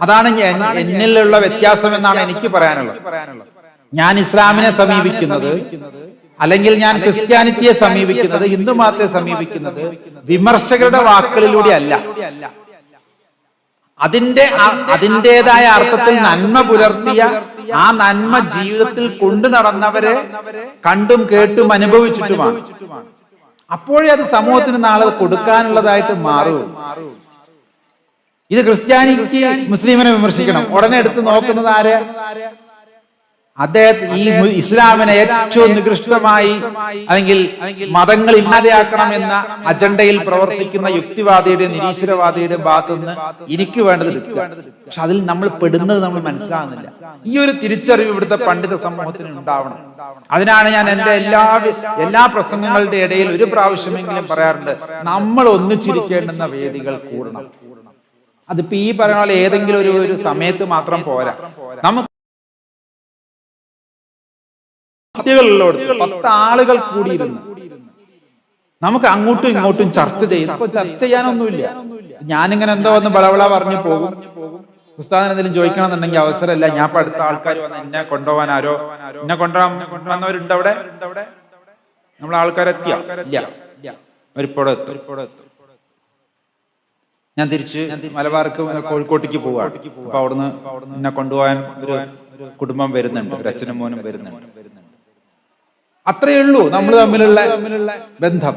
അതാണ് എന്നിലുള്ള വ്യത്യാസം എന്നാണ് എനിക്ക് പറയാനുള്ളത്. ഞാൻ ഇസ്ലാമിനെ സമീപിക്കുന്നത് അല്ലെങ്കിൽ ഞാൻ ക്രിസ്ത്യാനിറ്റിയെ സമീപിക്കുന്നത്, ഹിന്ദു മതത്തെ സമീപിക്കുന്നത് വിമർശകരുടെ വാക്കുകളിലൂടെ അല്ല. അതിൻ്റെതായ അർത്ഥത്തിൽ നന്മ പുലർത്തിയ ആ നന്മ ജീവിതത്തിൽ കൊണ്ടു നടന്നവരെ കണ്ടും കേട്ടും അനുഭവിച്ചിട്ടുമാണ്. അപ്പോഴേ അത് സമൂഹത്തിന് നാളെ കൊടുക്കാനുള്ളതായിട്ട് മാറും. ഇത് ക്രിസ്ത്യാനിക്ക് മുസ്ലിമിനെ വിമർശിക്കണം, ഉടനെ എടുത്ത് നോക്കുന്നത് ആരെ? അദ്ദേഹം ഈ ഇസ്ലാമിനെ ഏറ്റവും നികൃഷ്ടമായി അല്ലെങ്കിൽ മതങ്ങൾ ഇല്ലാതെയാക്കണം എന്ന അജണ്ടയിൽ പ്രവർത്തിക്കുന്ന യുക്തിവാദിയുടെ നിരീശ്വരവാദിയുടെ ഭാഗത്തു നിന്ന് എനിക്ക് വേണ്ടത് കിട്ടുക. പക്ഷെ അതിൽ നമ്മൾ പെടുന്നത് നമ്മൾ മനസ്സിലാകുന്നില്ല. ഈ ഒരു തിരിച്ചറിവ് ഇവിടുത്തെ പണ്ഡിത സമൂഹത്തിന് ഉണ്ടാവണം. അതിനാണ് ഞാൻ എൻ്റെ എല്ലാ പ്രസംഗങ്ങളുടെ ഇടയിൽ ഒരു പ്രാവശ്യമെങ്കിലും പറയാറുണ്ട്, നമ്മൾ ഒന്നിച്ചിരിക്കേണ്ടുന്ന വേദികൾ കൂടണം. അതിപ്പോ ഈ പറയുന്ന പോലെ ഏതെങ്കിലും ഒരു സമയത്ത് മാത്രം പോരാ. നമുക്ക് 10 ആളുകൾ കൂടിയിരുന്നു നമുക്ക് അങ്ങോട്ടും ഇങ്ങോട്ടും ചർച്ച ചെയ്യും. ഇപ്പൊ ചർച്ച ചെയ്യാനൊന്നുമില്ല. ഞാനിങ്ങനെ എന്തോ വന്ന് ബളബള പറഞ്ഞു പോകും. ഉസ്താദിന് എന്തെങ്കിലും ചോദിക്കണം എന്നുണ്ടെങ്കിൽ അവസരമല്ല. ഞാൻ ഇപ്പൊ അടുത്ത ആൾക്കാർ വന്ന് എന്നെ കൊണ്ടുപോകാൻ എന്നെ കൊണ്ടുവന്നവരുണ്ട് അവിടെ. നമ്മളെ ആൾക്കാരെത്തിയ ഇല്ല, ഒരിപ്പോടെ എത്തും. ഞാൻ തിരിച്ച് മലബാർക്ക് കോഴിക്കോട്ടേക്ക് പോവാണ്. അപ്പൊ അവിടുന്ന് എന്നെ കൊണ്ടുപോകാൻ ഒരു കുടുംബം വരുന്നുണ്ട്, ഒരു അച്ഛനും മോനും വരുന്നുണ്ട്. അത്രയേ ഉള്ളൂ നമ്മൾ തമ്മിലുള്ള ബന്ധം.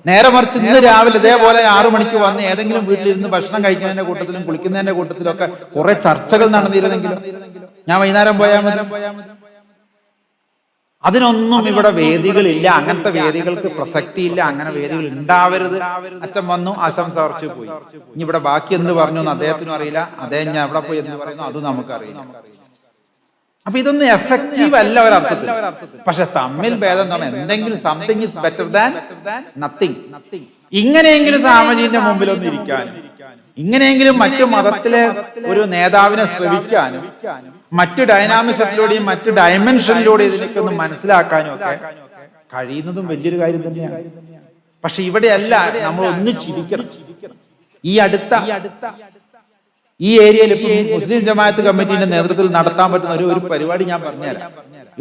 നേരെ മറിച്ച് ഇന്ന് രാവിലെ ഇതേപോലെ 6 മണിക്ക് വന്ന് ഏതെങ്കിലും വീട്ടിലിരുന്ന് ഭക്ഷണം കഴിക്കുന്നതിന്റെ കൂട്ടത്തിലും കുളിക്കുന്നതിന്റെ കൂട്ടത്തിലും ഒക്കെ കുറെ ചർച്ചകൾ നടന്നിരുന്നെങ്കിലും ഞാൻ വൈകുന്നേരം പോയാൽ മതി. അതിനൊന്നും ഇവിടെ വേദികളില്ല. അങ്ങനത്തെ വേദികൾക്ക് പ്രസക്തിയില്ല. അങ്ങനെ വേദികൾ ഉണ്ടാവരുത്. അച്ഛൻ വന്നു, ആശംസ അർപ്പിച്ചു പോയി. ഇനി ഇവിടെ ബാക്കി എന്ത് പറഞ്ഞു എന്ന് അദ്ദേഹത്തിനും അറിയില്ല. അദ്ദേഹം ഞാൻ എവിടെ പോയി എന്ന് പറയുന്നു അതും നമുക്കറിയില്ല. അപ്പൊ ഇതൊന്നും എഫക്റ്റീവ് അല്ല ഒരർത്ഥത്തിൽ. പക്ഷെ തമ്മിൽ ഭേദം തോന്നുന്നു എന്തെങ്കിലും something is better than nothing. ഇങ്ങനെയെങ്കിലും സാമജീന്റെ മുമ്പിൽ ഒന്ന് ഇരിക്കാനും, ഇങ്ങനെയെങ്കിലും മറ്റു മതത്തിലെ ഒരു നേതാവിനെ ശ്രവിക്കാനും, മറ്റു ഡൈനാമിസത്തിലൂടെയും മറ്റു ഡയമെൻഷനിലൂടെ ഇതിനൊക്കെ ഒന്ന് മനസ്സിലാക്കാനും ഒക്കെ കഴിയുന്നതും വലിയൊരു കാര്യം തന്നെയാണ്. പക്ഷെ ഇവിടെയല്ല, നമ്മൾ ഒന്ന് ചിരിക്കണം. ഈ അടുത്ത ഈ ഏരിയയിൽ മുസ്ലിം ജമാഅത്ത് കമ്മിറ്റിന്റെ നേതൃത്വത്തിൽ നടത്താൻ പറ്റുന്ന ഒരു പരിപാടി ഞാൻ പറഞ്ഞുതരാം.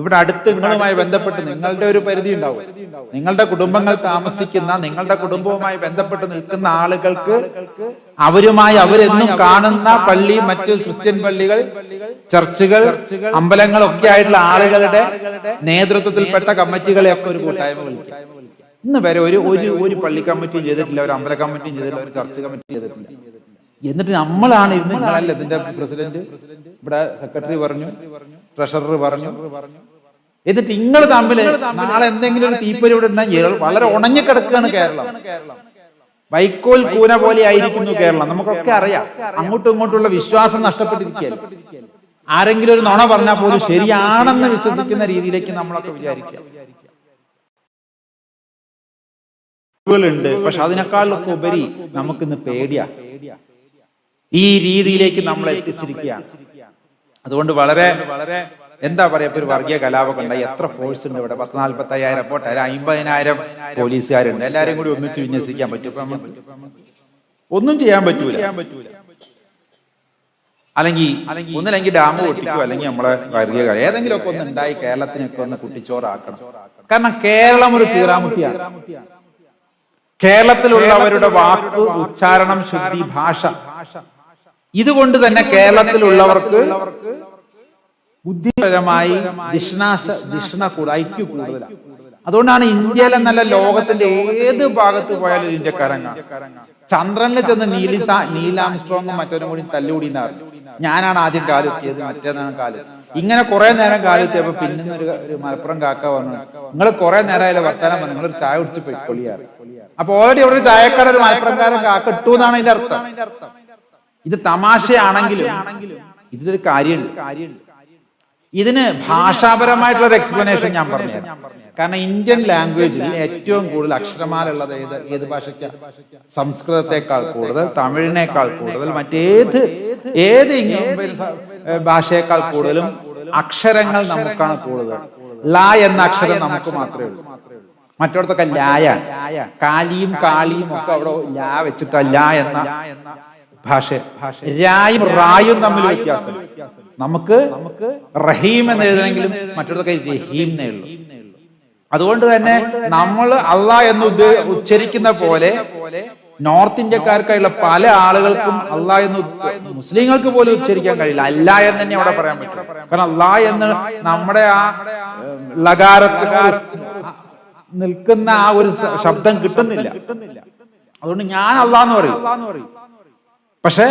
ഇവിടെ അടുത്ത് നിങ്ങളുമായി ബന്ധപ്പെട്ട് നിങ്ങളുടെ ഒരു പരിധി ഉണ്ടാവും. നിങ്ങളുടെ കുടുംബങ്ങൾ താമസിക്കുന്ന, നിങ്ങളുടെ കുടുംബവുമായി ബന്ധപ്പെട്ട് നിൽക്കുന്ന ആളുകൾക്ക് അവരുമായി അവരെന്നും കാണുന്ന പള്ളി, മറ്റു ക്രിസ്ത്യൻ പള്ളികൾ, ചർച്ചുകൾ, അമ്പലങ്ങളൊക്കെ ആയിട്ടുള്ള ആളുകളുടെ നേതൃത്വത്തിൽപ്പെട്ട കമ്മിറ്റികളെയൊക്കെ ഒരു കൂട്ടായ്മ വിളിക്കുക. ഇന്ന് വരെ ഒരു പള്ളി കമ്മിറ്റിയും ചെയ്തിട്ടില്ല, ഒരു അമ്പല കമ്മിറ്റിയും ചെയ്തിട്ടില്ല, ഒരു ചർച്ച് കമ്മിറ്റി ചെയ്തിട്ടില്ല. എന്നിട്ട് നമ്മളാണ് ഇരുന്ന്, നിങ്ങളല്ല ഇതിന്റെ പ്രസിഡന്റ്, ഇവിടെ സെക്രട്ടറി പറഞ്ഞു, ട്രഷറർ പറഞ്ഞു. എന്നിട്ട് നിങ്ങൾ തമ്മിൽ നാളെ എന്തെങ്കിലും ഒരു തീപ്പൊരി ഇവിടെ ഉണ്ടെങ്കിൽ വളരെ ഉണങ്ങിക്കിടക്കുകയാണ് കേരളം. വൈക്കോൽ കൂന പോലെ ആയിരിക്കുന്നു കേരളം. നമുക്കൊക്കെ അറിയാം. അങ്ങോട്ടും ഇങ്ങോട്ടുള്ള വിശ്വാസം നഷ്ടപ്പെട്ടിരിക്കുകയല്ല. ആരെങ്കിലും ഒരു നുണ പറഞ്ഞാൽ പോലും ശരിയാണെന്ന് വിശ്വസിക്കുന്ന രീതിയിലേക്ക് നമ്മളൊക്കെ വിചാരിക്കുക. ണ്ട് പക്ഷെ അതിനേക്കാളൊക്കെ ഉപരി നമുക്കിന്ന് പേടിയാ. ഈ രീതിയിലേക്ക് നമ്മൾ എത്തിച്ചിരിക്കുകയാണ്. അതുകൊണ്ട് വളരെ എന്താ പറയാ, ഇപ്പൊ ഒരു വർഗീയ കലാപമൊക്കെ ഉണ്ടായി. എത്ര ഫോഴ്സ് ഉണ്ട് ഇവിടെ? 40-45,000 പോട്ടെ, 50,000 പോലീസുകാരുണ്ട്. എല്ലാരും കൂടി ഒന്നിച്ച് വിന്യസിക്കാൻ പറ്റും? ഒന്നും ചെയ്യാൻ പറ്റൂല. ഒന്നില്ലെങ്കിൽ ഡാം പൊട്ടിക്കോ, അല്ലെങ്കിൽ നമ്മളെ വർഗീയ കല ഏതെങ്കിലും ഒക്കെ ഒന്ന് ഉണ്ടായി കേരളത്തിനൊക്കെ ഒന്ന് കുട്ടിച്ചോറാക്കണം. കാരണം കേരളം ഒരു കീറാമുട്ടിയാണ്. കേരളത്തിലുള്ളവരുടെ വാക്ക്, ഉച്ചാരണം, ശുദ്ധി, ഭാഷ, ഇതുകൊണ്ട് തന്നെ കേരളത്തിലുള്ളവർക്ക് ബുദ്ധിപരമായി ഐക്യു കൂടുതലാണ്. അതുകൊണ്ടാണ് ഇന്ത്യയിലെ നല്ല ലോകത്തിന്റെ ഏത് ഭാഗത്ത് പോയാലും ഇന്ത്യക്കാരൻ. ചന്ദ്രനിൽ ചെന്ന് നീലാംസ്ട്രോങ്ങും മറ്റവരും കൂടി തല്ലുകൂടി എന്നാണ്. ഞാനാണ് ആദ്യം കാലെത്തിയത്, മറ്റേതാണ് കാല്. ഇങ്ങനെ കുറെ നേരം കാലെത്തിയപ്പോ പിന്നെ ഒരു മലപ്പുറം കാക്ക വന്നു, നിങ്ങൾ കുറെ നേരമായാലും വർത്താനം വന്നു, നിങ്ങളൊരു ചായ കുടിച്ച് പൊയ്ക്കൊള്ളിയാണ്. അപ്പൊ ഓൾറെഡി അവിടെ ഒരു ചായക്കാരൻ, ഒരു മലപ്പുറംകാരൻ കാക്ക ഇട്ടു എന്നാണ് ഇതിന്റെ അർത്ഥം. ഇത് തമാശയാണെങ്കിലും ഇതിലൊരു കാര്യമുണ്ട്. ഇതിന് ഭാഷാപരമായിട്ടുള്ള ഒരു എക്സ്പ്ലനേഷൻ ഞാൻ പറഞ്ഞുതരാം. കാരണം ഇന്ത്യൻ ലാംഗ്വേജിൽ ഏറ്റവും കൂടുതൽ അക്ഷരമാല ഉള്ളത് ഏത് ഭാഷയ്ക്ക്? സംസ്കൃതത്തെക്കാൾ കൂടുതൽ, തമിഴിനേക്കാൾ കൂടുതൽ, ഏത് ഭാഷയേക്കാൾ കൂടുതലും അക്ഷരങ്ങൾ നമുക്കാണ് കൂടുതൽ. ല എന്ന അക്ഷരം നമുക്ക് മാത്രമേ ഉള്ളൂ. മറ്റിടത്തൊക്കെ ലായാണ്. കാലിയും കാളിയും ഒക്കെ അവിടെ ലാ വെച്ചിട്ട് ല എന്ന ഭാഷ. രായും റായും തമ്മിൽ വ്യത്യാസം. നമുക്ക് റഹീം എന്ന് എഴുതണമെങ്കിലും മറ്റൊക്കെ റഹീം എന്നേ ഉള്ളൂ. അതുകൊണ്ട് തന്നെ നമ്മൾ അള്ളാഹ് എന്ന് ഉച്ചരിക്കുന്ന പോലെ നോർത്ത് ഇന്ത്യക്കാർക്കായുള്ള പല ആളുകൾക്കും അള്ളാഹ് എന്ന് മുസ്ലിങ്ങൾക്ക് പോലും ഉച്ചരിക്കാൻ കഴിയില്ല. അല്ല എന്ന് തന്നെ അവിടെ പറയാൻ പറ്റും. കാരണം അള്ളാഹ് എന്ന് നമ്മുടെ ആ ലകാരത്തിൽ നിൽക്കുന്ന ആ ഒരു ശബ്ദം കിട്ടുന്നില്ല. അതുകൊണ്ട് ഞാൻ അള്ളാഹ് എന്ന് പറയും. പക്ഷേ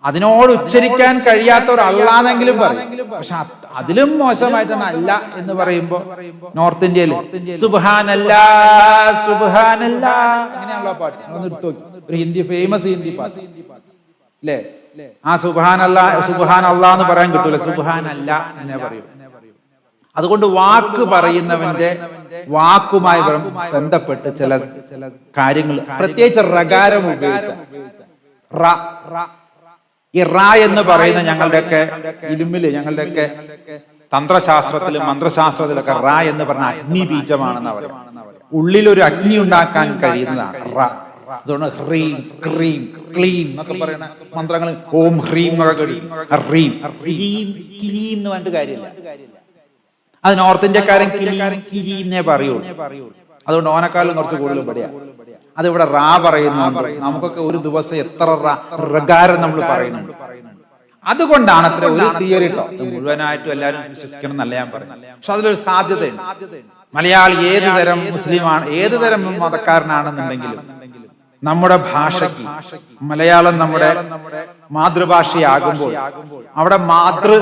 അതിനോട് ഉച്ചരിക്കാൻ കഴിയാത്ത ഒരു അള്ളാന്നെങ്കിലും പറയും. പക്ഷെ അതിലും മോശമായിട്ടാണ് അല്ല എന്ന് പറയുമ്പോ നോർത്ത് ഇന്ത്യയിൽ സുബ്ഹാനല്ലാ സുബ്ഹാനല്ലാ അങ്ങനെയാണല്ലോ പാട്ട്. ഒരു ഫേമസ് ഹിന്ദി പാട്ട് അല്ലേ? ആ സുബ്ഹാനല്ലാ എന്ന് പറയാൻ കിട്ടൂല, സുബ്ഹാനല്ലാ എന്നേ പറയും. അതുകൊണ്ട് വാക്ക് പറയുന്നവന്റെ വാക്കുമായി ബന്ധപ്പെട്ട് ചില കാര്യങ്ങൾ, പ്രത്യേകിച്ച് റകാരം ഉപയോഗിച്ച ഈ റ എന്ന് പറയുന്ന ഞങ്ങളുടെയൊക്കെ ഇലുമില്, ഞങ്ങളുടെയൊക്കെ തന്ത്രശാസ്ത്രത്തിലും മന്ത്രശാസ്ത്രത്തിലൊക്കെ റ എന്ന് പറഞ്ഞ അഗ്നി ബീജമാണെന്ന് പറയും. ഉള്ളിലൊരു അഗ്നി ഉണ്ടാക്കാൻ കഴിയുന്നതാണ് റ. അതുകൊണ്ട് ഹ്രീം ക്രീം ക്ലീം എന്നൊക്കെ പറയുന്ന മന്ത്രങ്ങൾ, ഓം ഹ്രീം എന്നൊക്കെ റീം ക്ലീം എന്ന് പറഞ്ഞിട്ട് കാര്യമില്ല. അത് നോർത്ത് ഇന്ത്യക്കാരൻ കിരീന്നേ പറയുള്ളൂ. അതുകൊണ്ട് ഓനക്കാളും കുറച്ച് കൂടുതൽ ഇവിടെയാണ്. അതിവിടെ റാ പറയുന്നു. നമുക്കൊക്കെ ഒരു ദിവസം എത്ര റകാരം നമ്മൾ പറയുന്നുണ്ട്. അതുകൊണ്ടാണ് അത്ര ഒരു തിയറി കേട്ടോ, മുഴുവനായിട്ടും എല്ലാവരും വിശ്വസിക്കണം എന്നല്ല ഞാൻ പറയുന്നത്. പക്ഷെ അതിലൊരു സാധ്യതയുണ്ട്. മലയാളി ഏത് തരം മുസ്ലിമാണ്, ഏത് തരം മതക്കാരനാണെന്നുണ്ടെങ്കിലും നമ്മുടെ ഭാഷയ്ക്ക്, മലയാളം നമ്മുടെ മാതൃഭാഷയാകുമ്പോൾ അവിടെ മാതൃ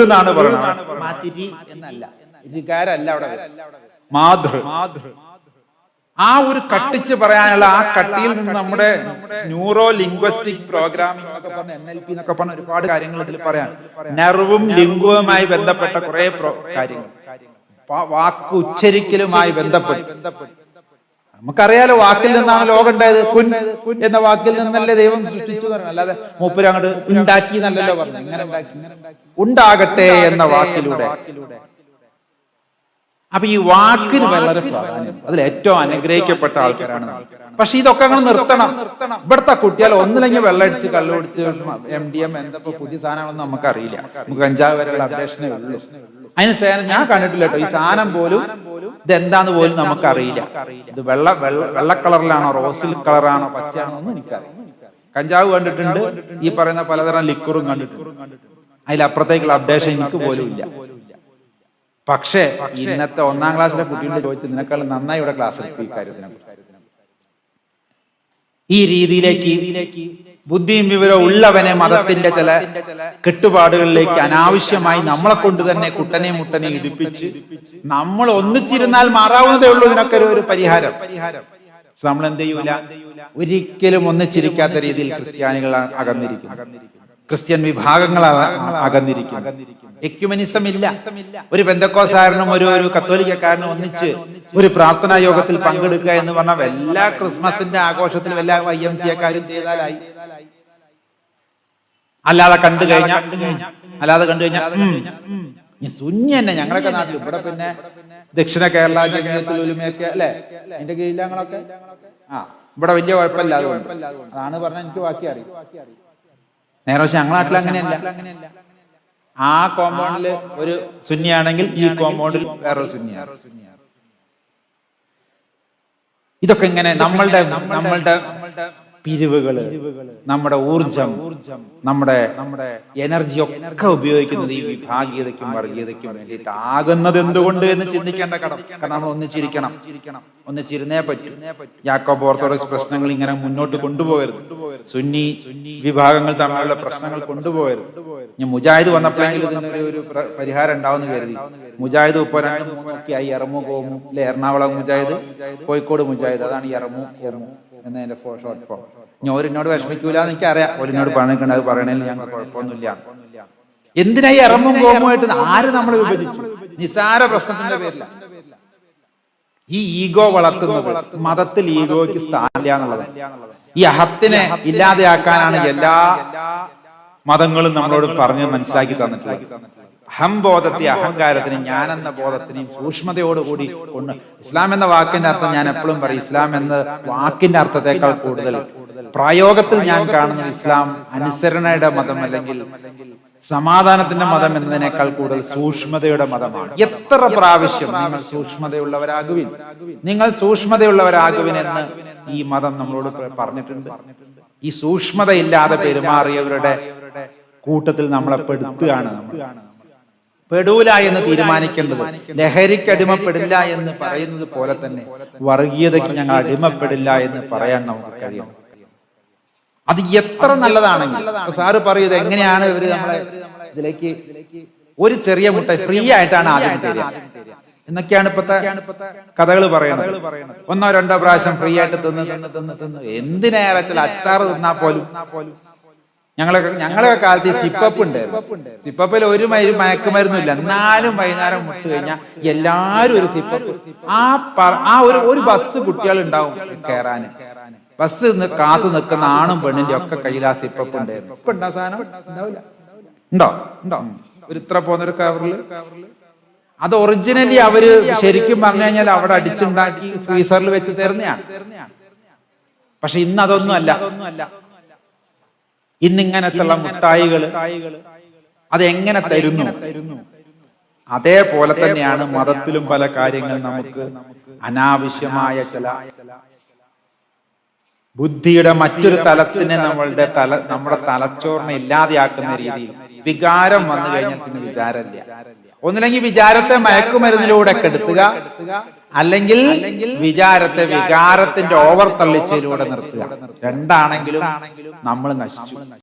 എന്നാണ് പറയുന്നത്, മാതിരി എന്നല്ല, വികാരല്ല അവിടെ മാതൃ. ആ ഒരു കട്ടിച്ച് പറയാനുള്ള ആ കട്ടിയിൽ നിന്ന് നമ്മുടെ ന്യൂറോ ലിംഗ്വിസ്റ്റിക് പ്രോഗ്രാമിംഗ് എന്നൊക്കെ പറഞ്ഞ NLP എന്നൊക്കെ പറഞ്ഞ ഒരുപാട് കാര്യങ്ങൾ ഇതിൽ പറയാം. നെർവും ലിംഗവുമായി ബന്ധപ്പെട്ട കുറെ കാര്യങ്ങൾ, വാക്ക് ഉച്ചരിക്കലുമായി ബന്ധപ്പെട്ട്. നമുക്കറിയാലോ, വാക്കിൽ നിന്നാണ് ലോകം ഉണ്ടായത്. കുൻ എന്ന വാക്കിൽ നിന്നല്ലേ ദൈവം സൃഷ്ടിച്ചു പറഞ്ഞു, അല്ലാതെ മൂപ്പര് അങ്ങോട്ട് ഉണ്ടാക്കി എന്നല്ലല്ലോ പറഞ്ഞു. ഇങ്ങനെ ഉണ്ടാക്കി, ഉണ്ടാകട്ടെ എന്ന വാക്കിലൂടെ. അപ്പൊ ഈ വാക്കിന് വളരെ പ്രാധാന്യം, അതിൽ ഏറ്റവും അനുഗ്രഹിക്കപ്പെട്ട ആൾക്കാരാണ്. പക്ഷെ ഇതൊക്കെ അങ്ങനെ നിർത്തണം. ഇവിടുത്തെ കുട്ടികൾ ഒന്നില്ലെങ്കിൽ വെള്ളമടിച്ച് കള്ളുപിടിച്ച് MDM എന്തപ്പോ പുതിയ സാധനങ്ങളൊന്നും നമുക്കറിയില്ല. നമുക്ക് കഞ്ചാവ് വരെയുള്ള അപ്ഡേഷനേ ഉള്ളൂ. അതിന് സേനം ഞാൻ കണ്ടിട്ടില്ല കേട്ടോ. ഈ സാധനം പോലും ഇതെന്താന്ന് പോലും നമുക്കറിയില്ല. ഇത് വെള്ള കളറിലാണോ, റോസിൽ കളറാണോ, പച്ചയാണോ ഒന്നും എനിക്കറിയില്ല. കഞ്ചാവ് കണ്ടിട്ടുണ്ട്, ഈ പറയുന്ന പലതരം ലിക്വറും കണ്ടിട്ടുണ്ട്. അതിലപ്പുറത്തേക്കുള്ള അപ്ഡേഷൻ എനിക്ക് പോലും ഇല്ല. പക്ഷേ ഇന്നത്തെ 1ാം ക്ലാസ്സിലെ കുട്ടികളോട് ചോദിച്ച് നിനക്കാൾ നന്നായി ഇവിടെ ക്ലാസ് എടുക്കും ഈ കാര്യത്തിനെ. ഈ രീതിയിലേക്ക് ബുദ്ധിയും വിവരവും ഉള്ളവനെ മതത്തിന്റെ ചില കെട്ടുപാടുകളിലേക്ക് അനാവശ്യമായി നമ്മളെ കൊണ്ട് തന്നെ കുട്ടനെ മുട്ടനെ ഇടിപ്പിച്ച് നമ്മൾ ഒന്നിച്ചിരുന്നാൽ മാറാവുന്നതേ ഉള്ളൂ ഇതിനൊക്കെ ഒരു പരിഹാരം. നമ്മൾ എന്ത് ചെയ്യൂല, ഒരിക്കലും ഒന്നിച്ചിരിക്കാത്ത രീതിയിൽ ക്രിസ്ത്യാനികൾ അകന്നിരിക്കും, ക്രിസ്ത്യൻ വിഭാഗങ്ങൾ അകന്നിരിക്കും. എക്യുമെനിസം ഇല്ല. ഒരു പെന്തക്കോസ്തുകാരനും ഒരു കത്തോലിക്കക്കാരനും ഒന്നിച്ച് ഒരു പ്രാർത്ഥനാ യോഗത്തിൽ പങ്കെടുക്കുക എന്ന് പറഞ്ഞാൽ എല്ലാ ക്രിസ്മസിന്റെ ആഘോഷത്തിലും എല്ലാ YMCAക്കാരും ചെയ്താലായി. അല്ലാതെ കണ്ടു കഴിഞ്ഞാൽ സുന്നി തന്നെ ഞങ്ങളൊക്കെ നാട്ടിൽ. ഇവിടെ പിന്നെ ദക്ഷിണ കേരള ജമിയത്തുൽ ഉലമയൊക്കെ അല്ലെ, അതിന്റെ കീഴിൽ ഞങ്ങളൊക്കെ ഇവിടെ വലിയ കുഴപ്പമില്ല. അതാണ് പറഞ്ഞാൽ എനിക്ക് ബാക്കി അറിയാം. നേരെ പക്ഷെ ഞങ്ങളുടെ നാട്ടിൽ അങ്ങനെയല്ല. ആ കോമ്പൗണ്ടിൽ ഒരു സുന്നിയാണെങ്കിൽ ഈ കോമ്പൗണ്ടിൽ വേറൊരു സുന്നിയാണ്. ഇതൊക്കെ ഇങ്ങനെ നമ്മളുടെ പിരിവുകള്, നമ്മുടെ ഊർജം, നമ്മുടെ എനർജി ഒക്കെ ഉപയോഗിക്കുന്നത് ഈ വിഭാഗീയതയ്ക്കും വർഗീയതയ്ക്കും വേണ്ടിയിട്ട് ആകുന്നത് എന്തുകൊണ്ട് എന്ന് ചിന്തിക്കേണ്ട കടം. കാരണം നമ്മൾ ഒന്നിച്ചിരുന്നേ പറ്റും. യാക്കോബ് ഓർത്തഡോക്സ് പ്രശ്നങ്ങൾ ഇങ്ങനെ മുന്നോട്ട് കൊണ്ടുപോകരുത്. സുന്നി വിഭാഗങ്ങൾ തമ്മിലുള്ള പ്രശ്നങ്ങൾ കൊണ്ടുപോകരുത്. ഞാൻ മുജാഹിദ് വന്നപ്പോഴെങ്കിലും ഇതിനൊരു പരിഹാരം ഉണ്ടാവുമെന്ന് കരുതി. മുജാഹിദ് ഇപ്പോൾ 2-3 ആയി. എറമു കോമു അല്ലെ, എറണാകുളം മുജാഹിദ്, കോഴിക്കോട് മുജാഹിദ്, അതാണ് എറമു കോമു എന്നതിന്റെ ഷോർട്ട് ഫോം. ഞാൻ ഓരിനോട് വിഷമിക്കൂല എന്ന് എനിക്കറിയാം. ഓരിനോട് പറഞ്ഞിട്ടുണ്ട്, അത് പറയണേൽ ഞങ്ങൾ കുഴപ്പമൊന്നുമില്ല. എന്തിനാ ഈ എറമും കോമുമായിട്ട് ആര് നമ്മൾ വിഭജിച്ചു? നിസാര പ്രശ്നത്തിന്റെ പേരില്ല. ഈ ഈഗോ വളർത്തുന്നത്, മതത്തിൽ ഈഗോയ്ക്ക് സ്ഥാനമില്ല എന്നുള്ളത്, ഈ അഹത്തിനെ ഇല്ലാതെയാക്കാനാണ് എല്ലാ മതങ്ങളും നമ്മളോട് പറഞ്ഞ് മനസ്സിലാക്കി തന്നിട്ടുള്ളത്. അഹംബോധത്തെ, അഹങ്കാരത്തിനും ഞാനെന്ന ബോധത്തിനെയും സൂക്ഷ്മതയോടുകൂടി കൊണ്ട്. ഇസ്ലാം എന്ന വാക്കിന്റെ അർത്ഥം ഞാൻ എപ്പോഴും പറയും, ഇസ്ലാം എന്ന വാക്കിന്റെ അർത്ഥത്തെക്കാൾ കൂടുതൽ പ്രയോഗത്തിൽ ഞാൻ കാണുന്നത് ഇസ്ലാം അനുസരണയുടെ മതം അല്ലെങ്കിൽ സമാധാനത്തിന്റെ മതം എന്നതിനേക്കാൾ കൂടുതൽ സൂക്ഷ്മതയുടെ മതമാണ്. എത്ര പ്രാവശ്യം നിങ്ങൾ സൂക്ഷ്മതയുള്ളവരാകുവിൻ, നിങ്ങൾ സൂക്ഷ്മതയുള്ളവരാകുവിൻ എന്ന് ഈ മതം നമ്മളോട് പറഞ്ഞിട്ടുണ്ട്. ഈ സൂക്ഷ്മതയില്ലാതെ പെരുമാറിയവരുടെ കൂട്ടത്തിൽ നമ്മളെ പെടുത്തുകയാണ്. പെടൂല എന്ന് തീരുമാനിക്കേണ്ടത്, ലഹരിക്ക് അടിമപ്പെടില്ല എന്ന് പറയുന്നത് പോലെ തന്നെ വർഗീയതയ്ക്ക് ഞങ്ങൾ അടിമപ്പെടില്ല എന്ന് പറയാൻ നമുക്ക് കഴിയണം. അത് എത്ര നല്ലതാണെങ്കിൽ. സാറ് പറയുന്നത് എങ്ങനെയാണ് ഇവര് നമ്മളെ ഇതിലേക്ക് ഒരു ചെറിയ മുട്ട ഫ്രീ ആയിട്ടാണ് ആദ്യം തരിക എന്നൊക്കെയാണ് ഇപ്പത്തെ കഥകൾ പറയുന്നത്. 1-2 പ്രാവശ്യം ഫ്രീ ആയിട്ട് തിന്ന് എന്തിനേറെ ചില അച്ചാറ് തിന്നാ പോലും. ഞങ്ങളൊക്കെ കാലത്ത് സിപ്പപ്പ് ഉണ്ടായിരുന്നു. സിപ്പപ്പിൽ ഒരു മയക്കുമരുന്നും ഇല്ല. എന്നാലും വൈകുന്നേരം മുട്ട് കഴിഞ്ഞാൽ എല്ലാരും ഒരു സിപ്പപ്പ്. ഒരു ബസ് കുട്ടികൾ ഉണ്ടാവും കയറാന്. ബസ് കാത്തു നിൽക്കുന്ന ആണും പെണ്ണിന്റെ ഒക്കെ കയ്യിൽ ആ സിപ്പപ്പ് ഉണ്ടായിരുന്നു. ഇപ്പൊ ഉണ്ടാ സാധനം ഉണ്ടാവില്ല. ഉണ്ടോ? ഒരു ഇത്ര പോകുന്നൊരു കവറില്. അത് ഒറിജിനലി അവര് ശരിക്കും പറഞ്ഞു കഴിഞ്ഞാൽ അവിടെ അടിച്ചുണ്ടാക്കി ഫ്രീസറിൽ വെച്ച് തരുന്നതാണ്. പക്ഷെ ഇന്ന് അതൊന്നും അല്ല. ഇന്നിങ്ങനത്തുള്ള മുട്ടായികള് അതെങ്ങനെ തരുന്നു? അതേപോലെ തന്നെയാണ് മതത്തിലും പല കാര്യങ്ങൾ നമുക്ക് അനാവശ്യമായ ചില ബുദ്ധിയുടെ മറ്റൊരു തലത്തിനെ നമ്മുടെ തലച്ചോറിനെ ഇല്ലാതെയാക്കുന്ന രീതിയിൽ വികാരം വന്നു കഴിഞ്ഞാൽ പിന്നെ വിചാരമില്ല. ഒന്നില്ലെങ്കിൽ വിചാരത്തെ മയക്കുമരുന്നിലൂടെ കെടുത്തുക, അല്ലെങ്കിൽ വിചാരത്തെ വികാരത്തിന്റെ ഓവർ തള്ളിച്ചയിലൂടെ നിർത്തുക. രണ്ടാണെങ്കിലും നമ്മൾ നശിച്ചു.